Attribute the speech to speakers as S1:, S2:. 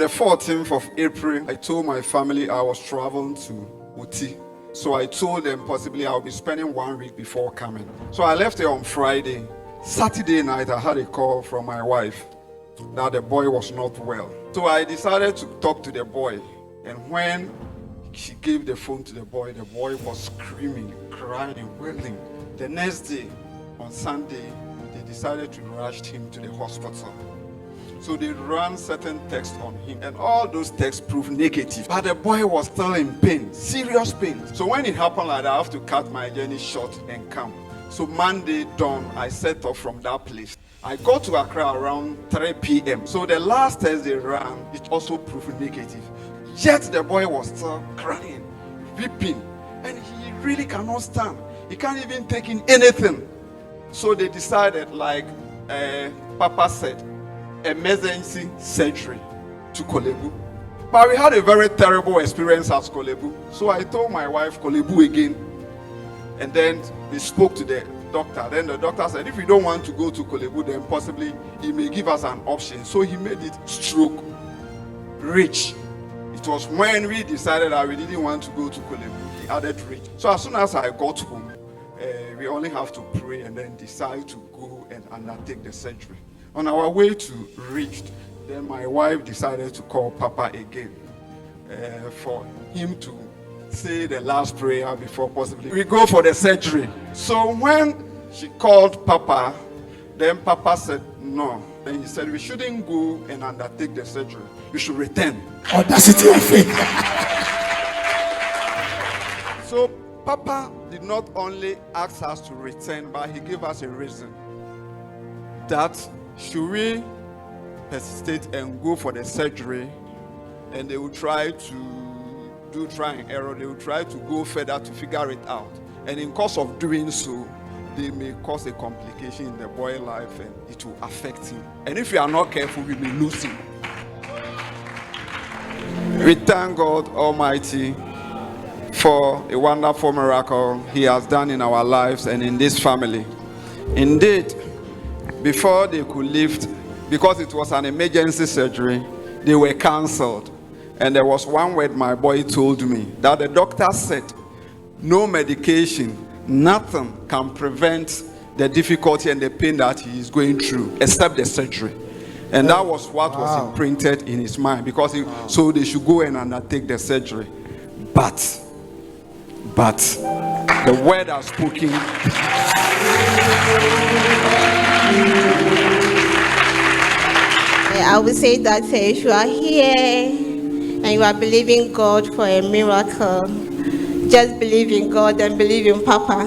S1: the 14th of April, I told my family I was traveling to Uti. So I told them possibly I'll be spending 1 week before coming. So I left here on Friday. Saturday night, I had a call from my wife that the boy was not well. So I decided to talk to the boy. And when she gave the phone to the boy was screaming, crying, wailing. The next day, on Sunday, they decided to rush him to the hospital. So they ran certain tests on him, and all those tests proved negative. But the boy was still in pain, serious pain. So when it happened like that, I have to cut my journey short and come. So Monday dawn, I set off from that place. I got to Accra around 3 p.m. So the last test they ran, it also proved negative. Yet the boy was still crying, weeping, and he really cannot stand. He can't even take in anything. So they decided, like Papa said, emergency surgery to Kolebu. But we had a very terrible experience at Kolebu. So I told my wife Kolebu again. And then we spoke to the doctor. Then the doctor said, if we don't want to go to Kolebu, then possibly he may give us an option. So he made it stroke rich. It was when we decided that we didn't want to go to Kolebu, he added rich. So as soon as I got home, we only have to pray and then decide to go and undertake the surgery. On our way to reach, then my wife decided to call Papa again for him to say the last prayer before possibly we go for the surgery. So when she called Papa, then Papa said no. And he said we shouldn't go and undertake the surgery. We should return.
S2: Audacity of faith.
S1: So Papa did not only ask us to return, but he gave us a reason that should we persist and go for the surgery, and they will try to do try and error, they will try to go further to figure it out. And in course of doing so, they may cause a complication in the boy's life and it will affect him. And if we are not careful, we may lose him. We thank God Almighty for a wonderful miracle He has done in our lives and in this family. Indeed, before they could lift, because it was an emergency surgery, they were cancelled. And there was one word my boy told me, that the doctor said, no medication, nothing can prevent the difficulty and the pain that he is going through, except the surgery. And that was what was imprinted in his mind, because so they should go and undertake the surgery. But the word has spoken.
S3: I would say that if you are here and you are believing God for a miracle, just believe in God and believe in Papa.